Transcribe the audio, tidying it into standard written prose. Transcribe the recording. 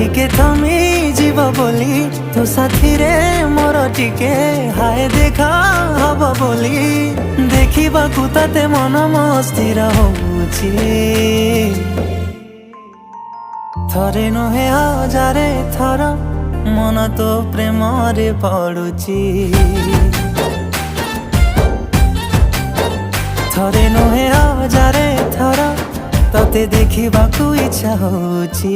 टिके थमी जीव बोली तो साथी रे मोर टिके हाय देखा हब बोली देखिबाकू ताते मन मस्थिर होउची थरे नुहे हजारे थर मन तो प्रेम रे पड़ुची थरे नुहे हजारे थर तते देखिबाकू इच्छा होउची।